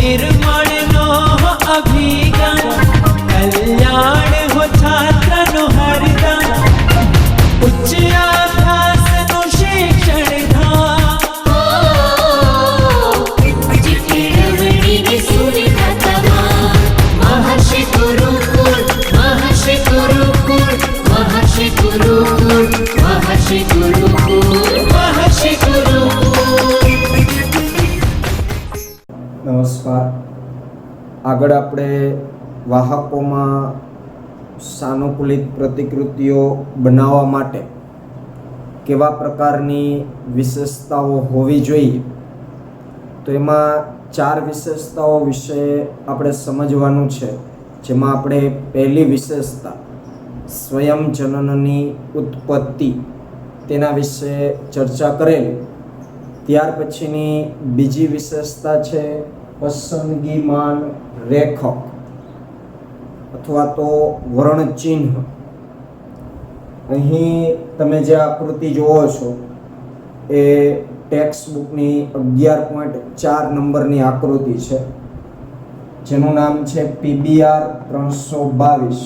निर्माणनो अभिगम कल्याण हो छात्रनो हरदम उच्च अभ्यासनो शिक्षण धाम उच्च केळवणीने सुविधा तमाम महर्षि गुरुकुल महर्षि गुरुकुल महर्षि गुरुकुल महर्षि गुरुकुल महर्षि गुरुकुल। નમસ્કાર। આગળ આપણે વાહકોમાં સાનુકૂલિત પ્રતિકૃતિઓ બનાવવા માટે કેવા પ્રકારની વિશેષતાઓ હોવી જોઈએ તો એમાં 4 વિશેષતાઓ વિશે આપણે સમજવાનું છે, જેમાં આપણે પહેલી વિશેષતા સ્વયં જનનની ઉત્પત્તિ તેના વિશે ચર્ચા કરેલી। ત્યાર પછીની બીજી વિશેષતા છે પસંદગીમાન રેખક અથવા તો વર્ણચિહ્ન। અહીં તમે જે આકૃતિ જોવો છો એ ટેક્સ્ટ બુકની 11.4 નંબરની આકૃતિ છે, જેનું નામ છે PBR 322।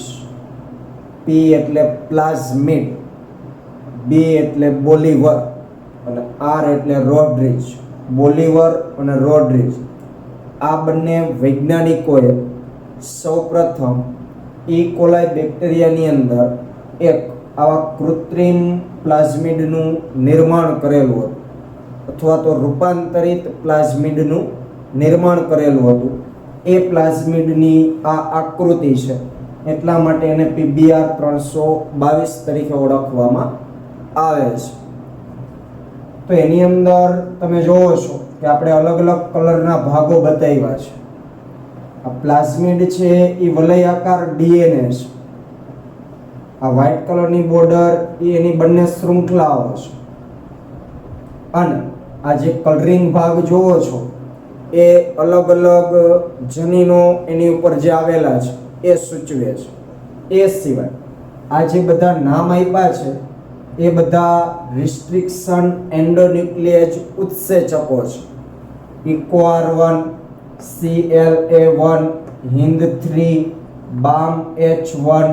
P એટલે પ્લાઝમિડ, B એટલે બોલિવર અને R એટલે રોડ્રિજ। બોલિવર અને રોડ્રિજ આ બંને વૈજ્ઞાનિકોએ સૌપ્રથમ ઇકોલાઈ બેક્ટેરિયાની અંદર એક આવા કૃત્રિમ પ્લાઝમિડનું નિર્માણ કરેલું હતું અથવા તો રૂપાંતરિત પ્લાઝમિડનું નિર્માણ કરેલું હતું। એ પ્લાઝમિડની આ આકૃતિ છે, એટલા માટે એને PBR 322 તરીકે ઓળખવામાં આવે છે। તો એની અંદર તમે જોવો છો કે આપણે અલગ અલગ કલરના ભાગો બતાવ્યા છે। આ પ્લાઝમિડ છે એ વલયાકાર DNA છે, આ વ્હાઇટ કલરની બોર્ડર એ એની બંને શૃંખલાઓ છે, અને આ જે કલરિંગ ભાગ જોવો છો એ અલગ અલગ જનીનો એની ઉપર જે આવેલા છે એ સૂચવે છે। એ સિવાય આ જે બધા નામ આપ્યા છે એ બધા રિસ્ટ્રિક્શન એન્ડોન્યુક્લિયેજ ઉત્સેચકો છે। ઇકોઆર1, CLA1, HIND3, BAM-H1,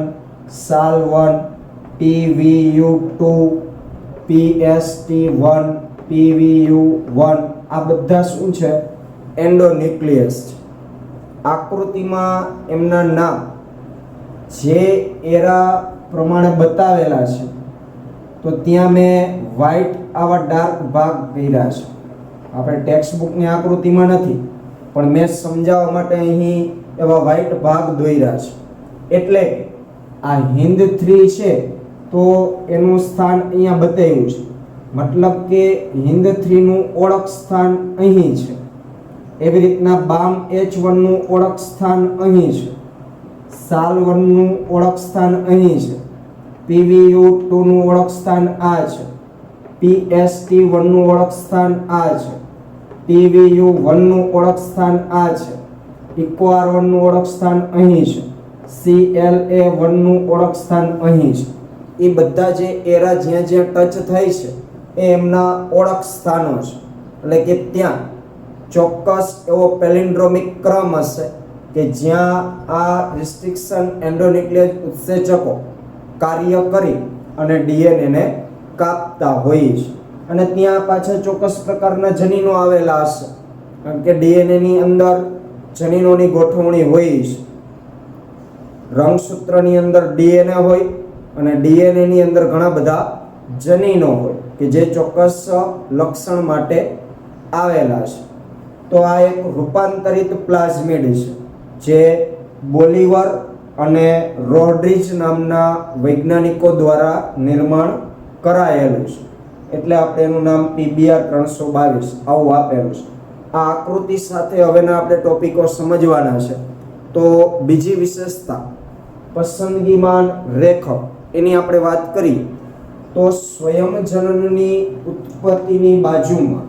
SAL1, PVU2, PST1, PVU1 આ બધા શું છે? એન્ડોન્યુક્લિયસ છે। આકૃતિમાં એમના નામ જે એરા પ્રમાણે બતાવેલા છે તો ત્યાં મેં વ્હાઇટ આવા ડાર્ક ભાગ કર્યા છે। આપણે ટેક્સ્ટ બુકની આકૃતિમાં નથી, પણ મેં સમજાવવા માટે અહીં એવા વ્હાઇટ ભાગ દોર્યા છે। એટલે આ HIND3 છે તો એનું સ્થાન અહીંયા બતાવ્યું છે, મતલબ કે HIND3 નું ઓળખ સ્થાન અહીં છે। એવી રીતના BAM-H1 નું ઓળખ સ્થાન અહીં છે, SAL1 નું ઓળખ સ્થાન અહીં છે, PVU2 નું ઓળખ સ્થાન આ છે, PST1 નું ઓળખ સ્થાન આ છે, PVU1 નું ઓળખ સ્થાન આ છે, ઇકોઆર1 નું ઓળખ સ્થાન અહીં છે, CLA1 નું ઓળખ સ્થાન અહીં છે। એ બધા જે એરા જ્યાં જ્યાં ટચ થાય છે એ એમના ઓળખ સ્થાનો છે। એટલે કે ત્યાં ચોક્કસ એવો પેલિન્ડ્રોમિક ક્રમ હશે કે જ્યાં આ રિસ્ટ્રિક્શન એન્ડોન્યુક્લિયેજ ઉત્સેચકો કાર્ય કરી અને DNA ને કાપતા હોય છે, અને ત્યાં પાછળ ચોક્કસ પ્રકારના જનીનો આવેલા હશે, કારણ કે DNA ની અંદર જનીનોની ગોઠવણી હોય છે। રંગસૂત્રની અંદર DNA હોય અને DNA ની અંદર ઘણા બધા જનીનો હોય કે જે ચોક્કસ લક્ષણ માટે આવેલા છે। તો આ એક રૂપાંતરિત પ્લાઝમિડ છે જે બોલિવર અને રોડ્રિજ નામના વૈજ્ઞાનિકો દ્વારા નિર્માણ કરાયેલું છે, એટલે આપણે એનું નામ PBR 322 આવું આપેલું છે। આ આકૃતિ સાથે હવેના આપણે ટોપિકો સમજવાના છે। તો બીજી વિશેષતા પસંદગીમાન રેખક, એની આપણે વાત કરી તો સ્વયં જનનની ઉત્પત્તિની બાજુમાં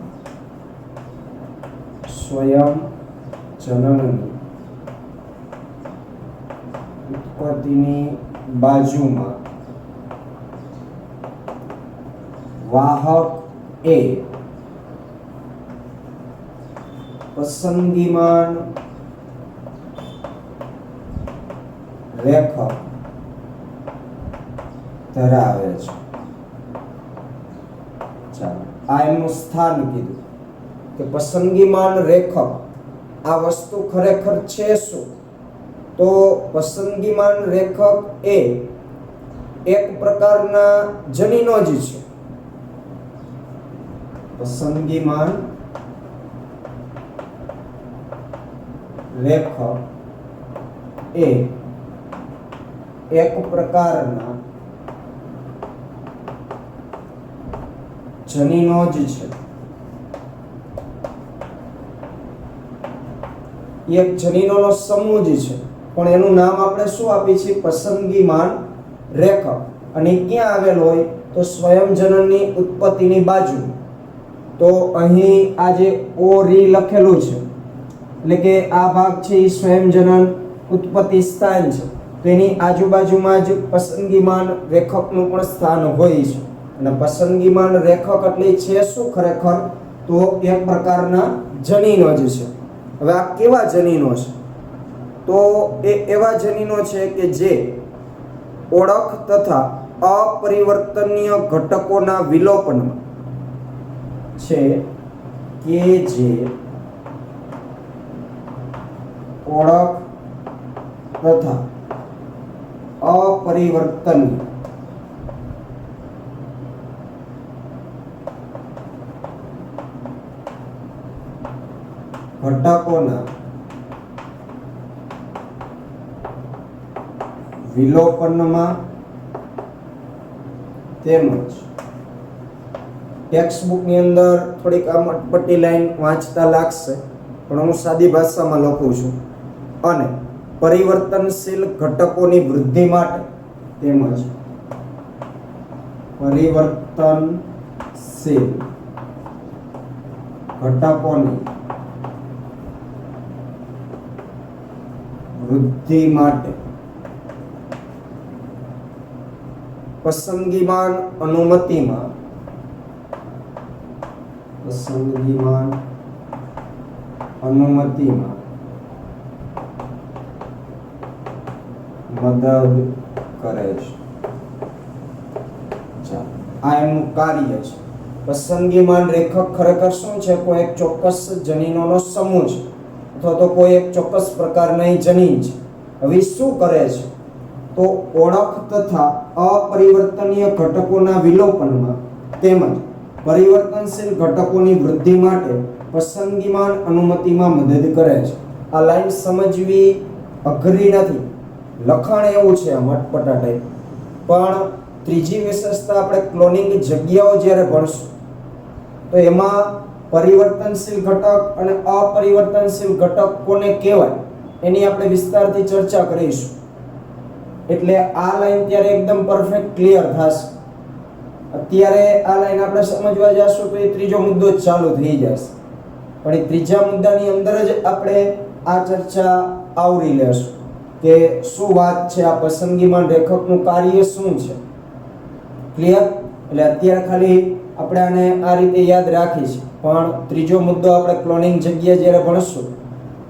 સ્વયં જનનની ઉત્પત્તિની બાજુમાં વાહક A પસંદગીમાન રેખક ધરાવે છે. ચાલો, આ એમનું સ્થાન કીધું કે પસંદગીમાન રેખક આ વસ્તુ ખરેખર છે શું? તો પસંદગીમાન રેખક એ એક પ્રકારના જનીનો જ છે. પસંદગીમાન રેખક એ એક પ્રકારના જનીનો જ છે. એક જનીનોનો સમૂહ જ છે, પણ એનું નામ આપણે શું આપીએ છીએ? પસંદગીમાન રેખક. અને ક્યાં આવેલ હોય? તો સ્વયંજનનની ઉત્પત્તિની બાજુ. તો અહીં આ જે ઓ રી લખેલું છે, એટલે કે આ ભાગ છે એ સ્વયંજનન ઉત્પત્તિ સ્થાન છે. તો એની આજુબાજુમાં જ પસંદગીમાન રેખકનું પણ સ્થાન હોય છે. અને પસંદગીમાન રેખક એટલે છે શું ખરેખર? તો એક પ્રકારના જનીનો જ છે. હવે આ કેવા જનીનો છે? તો એ એવા જનીનો છે કે જે ઓળખ તથા અપરિવર્તનીય ઘટકોના વિલોપનમાં છે, કે જે ઓળખ તથા અપરિવર્તનીય ઘટકોના વિલોપનમાં તેમજ ટેક્સ્ટ બુકની અંદર થોડીક આમ અટપટી લાઈન વાંચતા લાગશે, પણ હું સાદી ભાષામાં લખું છું. અને પરિવર્તનશીલ ઘટકોની વૃદ્ધિ માટે તેમજ પરિવર્તનશીલ ઘટકોની વૃદ્ધિ માટે પસંદગીમાન અનુમતિમાં મદદ કરે છે. આ એમનું કાર્ય છે. પસંદગીમાન રેખક ખરેખર શું છે? કોઈ એક ચોક્કસ જનીનોનો સમૂહ છે, અથવા તો કોઈ એક ચોક્કસ પ્રકારના જનીન છે. હવે શું કરે છે? તો ઓળખ તથા અપરિવર્તનીય ઘટકોના વિલોપનમાં તેમજ પરિવર્તનશીલ ઘટકોની વૃદ્ધિ માટે પસંદગીમાન અનુમતિમાં મદદ કરે છે. આ લાઈન સમજવી અઘરી નથી. લખાણ એવું છે મટપટા ટાઈપ, પણ ત્રીજી વિશેષતા આપણે ક્લોનિંગ જગ્યાઓ જ્યારે ભણશું તો એમાં પરિવર્તનશીલ ઘટક અને અપરિવર્તનશીલ ઘટક કોને કહેવાય એની આપણે વિસ્તારથી ચર્ચા કરીશું. એટલે આ લાઈન ત્યારે એકદમ પરફેક્ટ ક્લિયર થશે. અત્યારે આ લાઈન આપણે સમજવા જશું તો એ ત્રીજો મુદ્દો જ ચાલુ થઈ જશે, પણ એ ત્રીજા મુદ્દાની અંદર જ આપણે આ ચર્ચા આવરી લેશું કે શું વાત છે, આ પસંદગીમાન રેખકનું કાર્ય શું છે. ક્લિયર? એટલે અત્યારે ખાલી આપણે આને આ રીતે યાદ રાખીશું, પણ ત્રીજો મુદ્દો આપણે ક્લોનિંગ જગ્યા જ્યારે ભણશું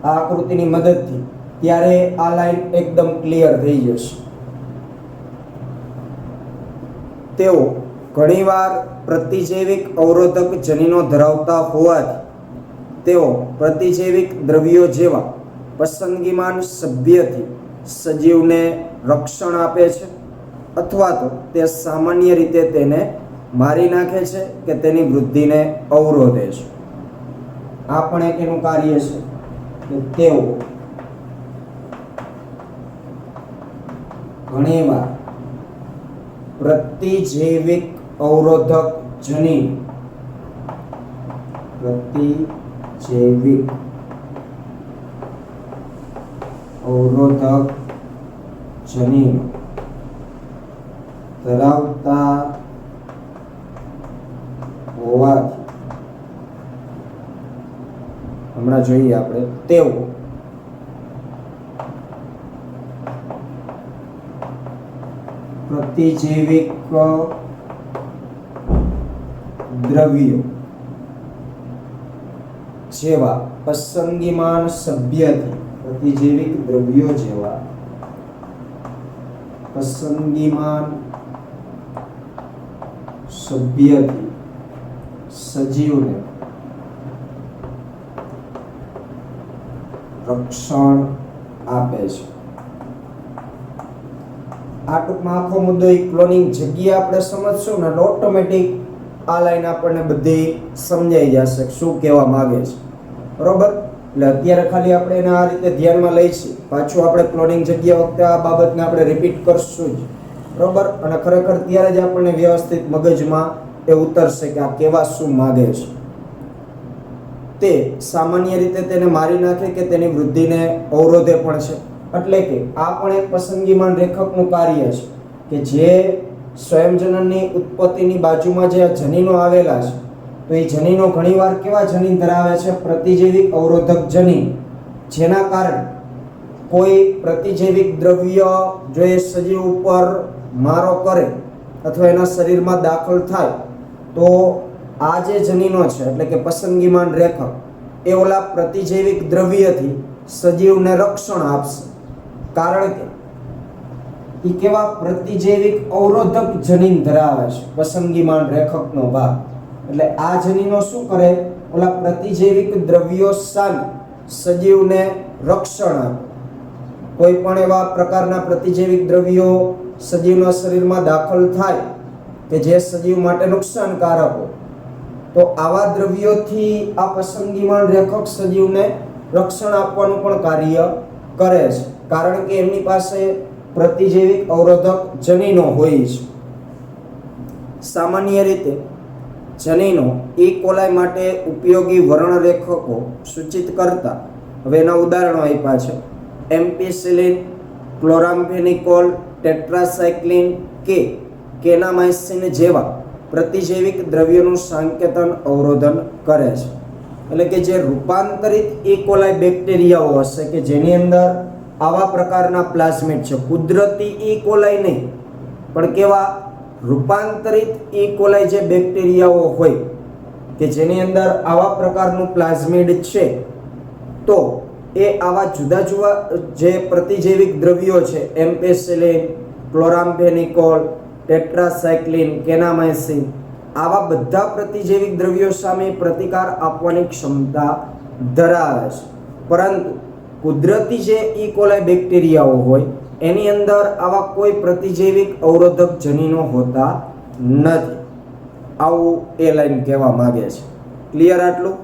આ આકૃતિની મદદથી, ત્યારે આ લાઈન એકદમ ક્લિયર થઈ જશે. તેઓ ઘણીવાર પ્રતિજૈવિક અવરોધક જનીનો ધરાવતા હોવાથી તેઓ પ્રતિજૈવિક દ્રવ્યો જેવા પસંદગીમાન સભ્યથી સજીવને રક્ષણ આપે છે, અથવા તો તે સામાન્ય રીતે તેને મારી નાખે છે કે તેની વૃદ્ધિને અવરોધે છે. આ પણ એક એનું કાર્ય છે કે તેઓ ઘણીવાર પ્રતિજૈવિક અવરોધક જનીન ધરાવતા હોવાથી હમણાં જોઈએ આપણે તેઓ પ્રતિજૈવિક દ્રવ્યો જેવા પસંદગીમાન સભ્યથી પ્રતિજૈવિક દ્રવ્યો જેવા પસંદગીમાન સભ્યથી સજીવને રક્ષણ આપે છે. આ ટૂંકમાં આખો મુદ્દો ક્લોનિંગ જગ્યા આપણે સમજશું ને ઓટોમેટિક આ લાઈન આપણને બધી સમજાઈ જશે શું કહેવા માંગે છે. બરોબર? એટલે અત્યારે ખાલી આપણે એને આ રીતે ધ્યાનમાં લઈશું. પાછું આપણે ક્લોનિંગ જગ્યા વખતે આ બાબતને આપણે રિપીટ કરશું જ. બરોબર? અને ખરેખર ત્યારે જ આપણને વ્યવસ્થિત મગજમાં એ ઉતરશે કે આ કેવા શું માંગે છે. તે સામાન્ય રીતે તેને મારી નાખે કે તેની વૃદ્ધિને અવરોધે પણ છે. એટલે કે આ પણ એક પસંદગીમાન રેખકનું કાર્ય છે કે જે સ્વયંજનનની ઉત્પત્તિની બાજુમાં જે જનીનો આવેલા છે તો એ જનીનો ઘણીવાર કેવા જનીન ધરાવે છે? પ્રતિજૈવિક અવરોધક જનીન. જેના કારણે કોઈ પ્રતિજૈવિક દ્રવ્ય જો એ સજીવ ઉપર મારો કરે અથવા એના શરીરમાં દાખલ થાય તો આ જે જનીનો છે એટલે કે પસંદગીમાન રેખક એ ઓલા પ્રતિજૈવિક દ્રવ્યથી સજીવને રક્ષણ આપશે. કારણ કે એ કેવા પ્રતિજૈવિક અવરોધક જનીન ધરાવે છે પસંદગીમાન રેખકનો ભાગ. એટલે આ જનીનો શું કરે? ઓલા પ્રતિજૈવિક દ્રવ્યો સામે સજીવને રક્ષણ આપે. કોઈ પણ એવા પ્રકારના પ્રતિજૈવિક દ્રવ્યો સજીવના શરીરમાં દાખલ થાય કે જે સજીવ માટે નુકસાનકારક હોય તો આવા દ્રવ્યોથી આ પસંદગીમાન રેખક સજીવને રક્ષણ આપવાનું પણ કાર્ય કરે છે. કારણ કે એમની પાસે પ્રતિજૈવિક અવરોધક જનીનો હોય છે. સામાન્ય રીતે જનીનો ઈ કોલાઈ માટે ઉપયોગી વર્ણરેખકો સૂચિત કરતા હવે એના ઉદાહરણો આપ્યા છે. એમ્પિસિલિન, ક્લોરામ્ફેનિકોલ, ટેટ્રાસાયક્લિન કે કેનામાઇસિન જેવા પ્રતિજૈવિક દ્રવ્યોનું સાંકેતન અવરોધન કરે છે. એટલે કે જે રૂપાંતરિત ઈ કોલાઈ બેક્ટેરિયાઓ હશે કે જેની અંદર આવા પ્રકારના પ્લાઝમિડ છે, કુદરતી ઈ કોલાઈ નહીં પણ કેવા રૂપાંતરિત ઈ કોલાઈ જે બેક્ટેરિયાઓ હોય કે જેની અંદર આવા પ્રકારનું પ્લાઝમિડ છે તો એ આવા જુદા જુદા જે પ્રતિજૈવિક દ્રવ્યો છે એમ્પેસિલિન, ક્લોરામ્ફેનિકોલ, ટેટ્રાસાયક્લિન, કેનામાઇસિન આવા બધા પ્રતિજૈવિક દ્રવ્યો સામે પ્રતિકાર આપવાની ક્ષમતા ધરાવે છે. પરંતુ કુદરતી જે ઈ કોલાઈ બેક્ટેરિયાઓ હોય એની અંદર આવા કોઈ પ્રતિજૈવિક અવરોધક જનીનો હોતા નથી. આવું એ લાઈન કહેવા માંગે છે. ક્લિયર આટલું?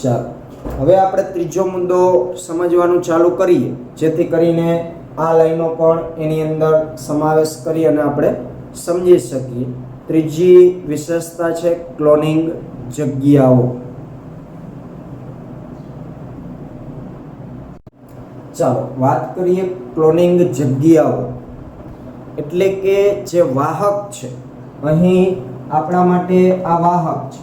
ચાલો હવે આપણે ત્રીજો મુદ્દો સમજવાનું ચાલુ કરીએ જેથી કરીને આ લાઈનો પણ એની અંદર સમાવેશ કરી અને આપણે સમજી શકીએ. ત્રીજી વિશેષતા છે ક્લોનિંગ જગ્યાઓ. ચાલો વાત કરીએ ક્લોનિંગ જગ્યાઓ એટલે કે જે વાહક છે. અહીં આપણા માટે આ વાહક છે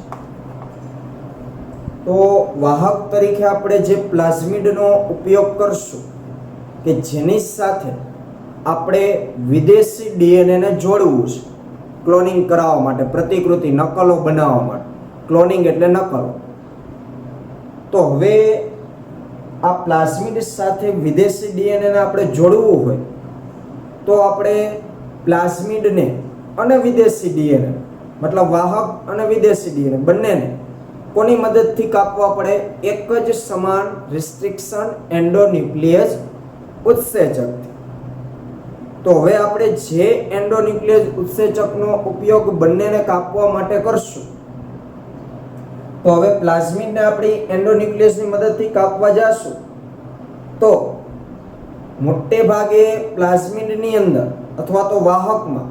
તો વાહક તરીકે આપણે જે પ્લાઝમિડનો ઉપયોગ કરશું કે જેની સાથે આપણે વિદેશી ડીએનએ ને જોડવું છે ક્લોનિંગ કરાવવા માટે, પ્રતિકૃતિ નકલો બનાવવા માટે. ક્લોનિંગ એટલે નકલો. તો હવે આ પ્લાઝમિડ સાથે વિદેશી ડીએનએ ને આપણે જોડવું હોય તો આપણે પ્લાઝમિડને અને વિદેશી ડીએનએ મતલબ વાહક અને વિદેશી ડીએનએ બંનેને કોની મદદથી કાપવા પડે? એક જ સમાન રિસ્ટ્રિક્શન એન્ડોન્યુક્લિયસ ઉત્સેચકથી. તો હવે આપણે જે એન્ડોન્યુક્લિયસ ઉત્સેચકનો ઉપયોગ બંનેને કાપવા માટે કરશું તો હવે પ્લાઝમિડને આપણી એન્ડોન્યુક્લિયસની મદદથી કાપવા જશું તો મોટે ભાગે પ્લાઝમિડની અંદર અથવા તો વાહકમાં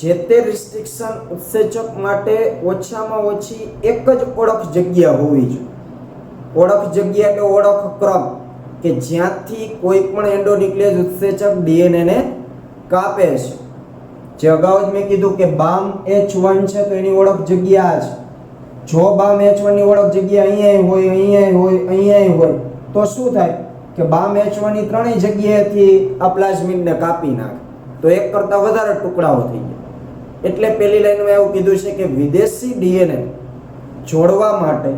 જે તે રિસ્ટ્રિક્શન ઉત્સેચક માટે ઓછામાં ઓછી એક જ ઓળખ જગ્યા હોવી જોઈએ. ઓળખ જગ્યા એટલે ઓળખ ક્રમ કે જ્યાંથી કોઈ પણ એન્ડોન્યુક્લિયસ ઉત્સેચક ડીએનએ ને કાપે છે. જે અગાઉ જ મેં કીધું કે બામ H1 છે તો એની ઓળખ જગ્યા છે. જો બામ H1 ની ઓળખ જગ્યા અહીંયા હોય, અહીંયા હોય, અહીંયા હોય તો શું થાય કે બામ H1 ની ત્રણેય જગ્યાએથી આ પ્લાઝમિડને કાપી નાખે તો એક કરતા વધારે ટુકડાઓ થઈ જાય. એટલે પહેલી લાઈનમાં એવું કીધું છે કે વિદેશી ડીએનએ જોડવા માટે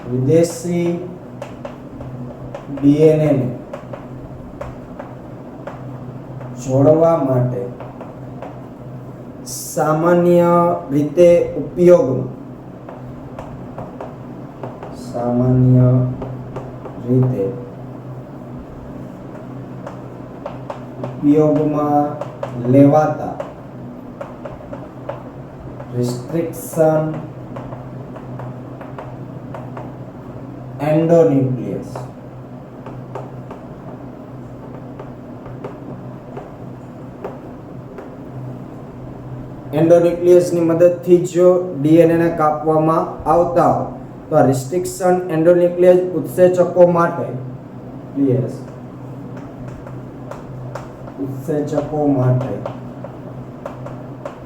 વિદેશી ડીએનએ ને જોડવા માટે સામાન્ય રીતે ઉપયોગમાં લેવાતા રિસ્ટ્રિક્શન એન્ડોન્યુક્લિયસ એન્ડોન્યુક્લિયસની મદદથી જો ડીએનએ ને કાપવામાં આવતા હોય તો આ રિસ્ટ્રિક્શન એન્ડોન્યુક્લિયસ ઉત્સેચકો માટે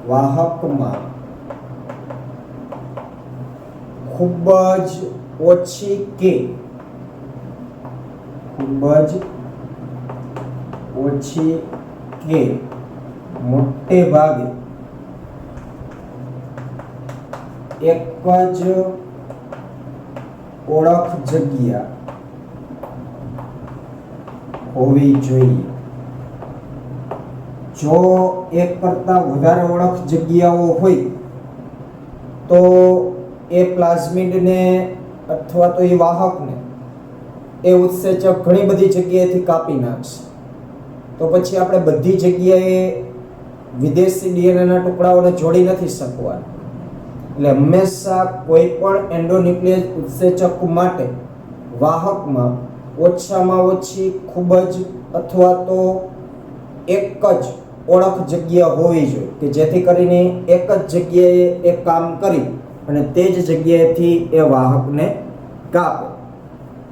વાહકમાં ખૂબ જ ઓછી કે મોટે ભાગે એક જ ઓળખ જગ્યા હોવી જોઈએ. જો એક કરતા વધારે ઓળખ જગ્યાઓ હોય તો એ પ્લાઝમિડને અથવા તો એ વાહકને એ ઉત્સેચક ઘણી બધી જગ્યાએથી કાપી નાખશે. તો પછી આપણે બધી જગ્યાએ વિદેશી ડીએનએના ટુકડાઓને જોડી નથી શકવાના. એટલે હંમેશા કોઈ પણ એન્ડોન્યુક્લિયસ ઉત્સેચક માટે વાહકમાં ઓછામાં ઓછી ખૂબ જ અથવા તો એક જ ઓળખ જગ્યા હોવી જોઈએ કે જેથી કરીને એક જ જગ્યાએ એ કામ કરી અને તે જ જગ્યાએથી એ વાહકને કાપે.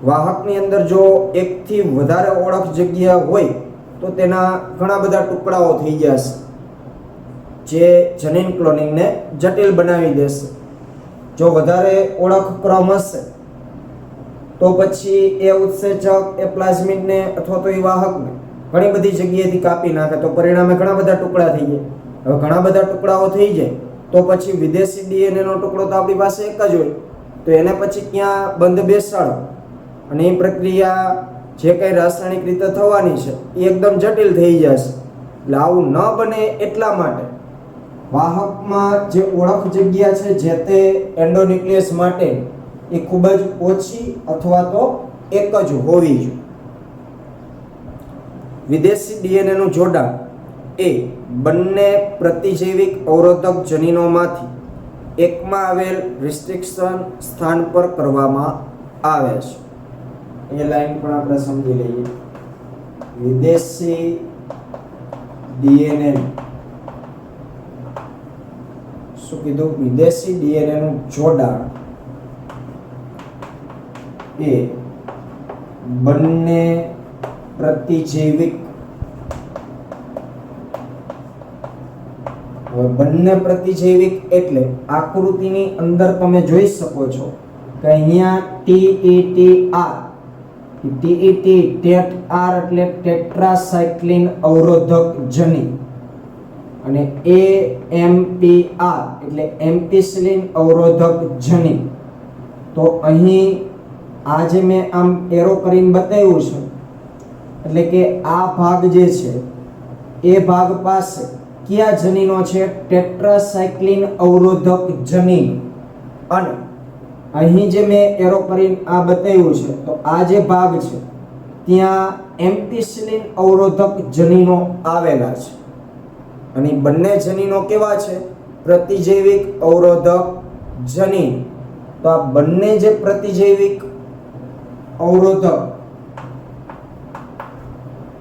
વાહકની અંદર જો એકથી વધારે ઓળખ જગ્યા હોય તો તેના ઘણા બધા ટુકડાઓ થઈ જશે જે જનીન ક્લોનિંગને જટિલ બનાવી દેશે. જો વધારે ઓળખ ક્રમ હશે તો પછી એ ઉત્સેચક એ પ્લાઝમિડને અથવા તો એ વાહકને ઘણી બધી જગ્યાએથી કાપી નાખે તો પરિણામે ઘણા બધા ટુકડા થઈ જાય. હવે ઘણા બધા ટુકડાઓ થઈ જાય તો પછી વિદેશી ડીએનએ નો ટુકડો તો આપણી પાસે એક જ હોય તો એને પછી ક્યાં બંધ બેસાડો અને એ પ્રક્રિયા જે કંઈ રાસાયણિક રીતે થવાની છે એ એકદમ જટિલ થઈ જશે. એટલે આવું ન બને એટલા માટે વાહકમાં જે ઓળખ જગ્યા છે જે તે એન્ડોન્યુક્લિયસ માટે એ ખૂબ જ ઓછી અથવા તો એક જ હોવી જોઈએ. વિદેશી ડીએનએ નું જોડાણ એ બંને પ્રતિજૈવિક અવરોધક જનીનોમાંથી એકમાં આવેલ રિસ્ટ્રિક્શન સ્થાન પર કરવામાં આવે છે. એ લાઈન પણ આપણે સમજી લઈએ. વિદેશી ડીએનએ શું કીધું? વિદેશી ડીએનએ નું જોડાણ એ બંને પ્રતિજૈવિક એટલે આકૃતિની અંદર તમે જોઈ શકો છો કે અહીંયા TET R એટલે ટેટ્રાસાયક્લિન અવરોધક જનીન અને AMPR એટલે એમ્પિસિલિન અવરોધક જનીન. તો અહીં આ જે મેં આમ એરો કરીને બતાવ્યું છે એટલે કે આ ભાગ જે છે એ ભાગ પાસે કયા જનીનો છે? ટેટ્રાસાયક્લિન અવરોધક જનીન. અને અહીં જે મેં એરો કરીને આ બતાવ્યું છે તો આ જે ભાગ છે ત્યાં એમ્પિસિલિન અવરોધક જનીનો આવેલા છે. અને બંને જનીનો કેવા છે? પ્રતિજૈવિક અવરોધક જનીન. તો આ બંને જે પ્રતિજૈવિક અવરોધક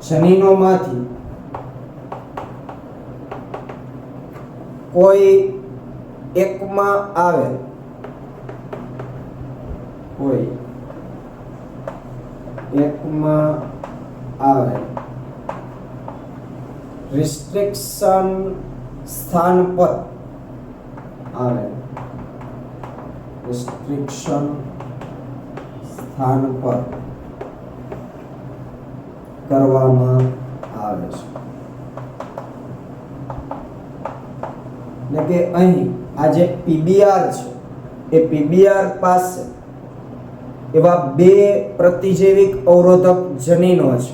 જનીનોમાંથી કોઈ એકમાં આવે રિસ્ટ્રિક્શન સ્થાન પર કરવામાં આવે છે. એટલે કે અહીં આ જે PBR છે એ PBR પાસે એવા બે પ્રતિજૈવિક અવરોધક જનીનો છે.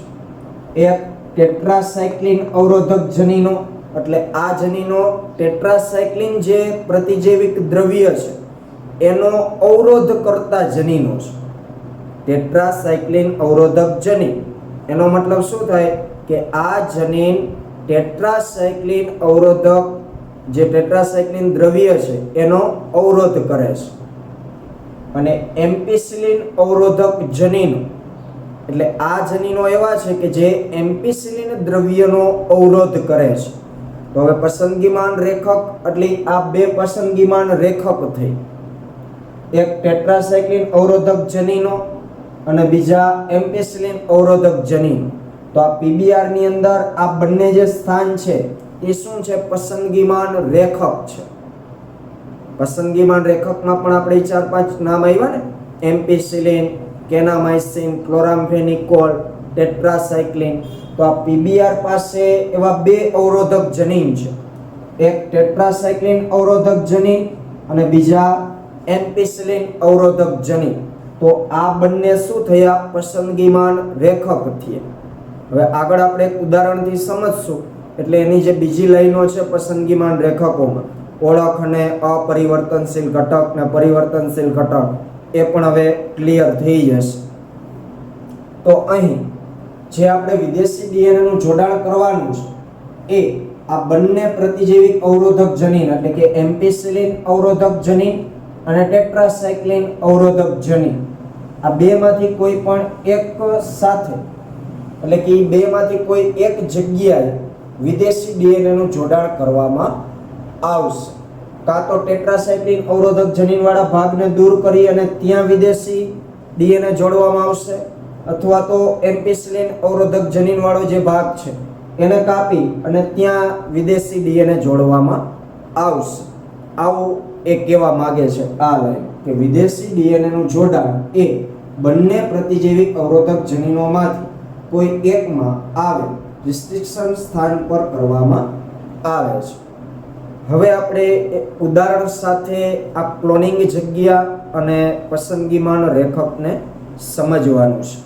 એક ટેટ્રાસાયક્લિન અવરોધક જનીનો, એટલે આ જનીનો ટેટ્રાસાયક્લિન જે પ્રતિજૈવિક દ્રવ્ય છે એનો અવરોધ કરતા જનીનો છે. ટેટ્રાસાયક્લિન અવરોધક જનીન એનો મતલબ શું થાય કે આ જનીન ટેટ્રાસાયક્લિન અવરોધક જે ટેટ્રાસાયક્લિન દ્રવ્ય છે એનો અવરોધ કરે છે. અને એમ્પિસિલિન અવરોધક જનીનો, એટલે આ જનીનો એવા છે કે જે એમ્પિસિલિન દ્રવ્યનો અવરોધ કરે છે. તો હવે પસંદગીમાન રેખક એટલે આ બે પસંદગીમાન રેખક થઈ, એક ટેટ્રાસાયક્લિન અવરોધક જનીનો અને બીજા એમ્પિસિલિન અવરોધક જનીનો. તો આ પીબીઆર ની અંદર આ બંને જે સ્થાન છે એ શું છે? પસંદગીમાન રેખક છે. પસંદગીમાન રેખકમાં પણ આપણે 4-5 નામ આવ્યા ને, એમ્પિસિલિન, કેનામાઇસિન, ક્લોરામ્ફેનિકોલ, ટેટ્રાસાયક્લિન. તો આ પીબીઆર પાસે એવા બે અવરોધક જનીન છે, એક ટેટ્રાસાયક્લિન અવરોધક જનીન અને બીજા એમ્પિસિલિન અવરોધક જનીન. તો આ બંને શું થયા? પસંદગીમાન રેખક થયા. હવે આગળ આપણે એક ઉદાહરણથી સમજશું, એટલે એની જે બીજી લાઈનો છે પસંદગીમાન રેખકોમાં, ઓળખ અને અપરિવર્તનશીલ ઘટક ને પરિવર્તનશીલ ઘટક, એ પણ હવે ક્લિયર થઈ જશે. તો અહીં જે આપણે વિદેશી ડીએનએ નું જોડાણ કરવાનું છે એ આ બંને પ્રતિજૈવિક અવરોધક જનીન એટલે કે એમ્પિસિલિન અવરોધક જનીન અને ટેટ્રાસાયક્લિન અવરોધક જનીન, આ બેમાંથી કોઈ પણ એક સાથે એટલે કે બેમાંથી કોઈ એક જગ્યાએ વિદેશી ડીએનએ નું જોડાણ કરવામાં આવશે. કાં તો ટેટ્રાસાયક્લિન અવરોધક જનીન વાળા ભાગને દૂર કરી અને ત્યાં વિદેશી ડીએનએ જોડવામાં આવશે, અથવા તો એમ્પિસિલિન અવરોધક જનીન વાળો જે ભાગ છે એને કાપી અને ત્યાં વિદેશી ડીએનએ જોડવામાં આવશે. આવું એ કહેવા માંગે છે આ લાઈન કે વિદેશી ડીએનએ નું જોડાણ એ બંને પ્રતિજૈવિક અવરોધક જનીનોમાંથી કોઈ એકમાં આવે રિસ્ટ્રિક્શન સ્થાન પર કરવામાં આવે છે. હવે આપણે ઉદાહરણ સાથે આ ક્લોનિંગ જગ્યા અને પસંદગીમાન રેખકને સમજવાનું છે.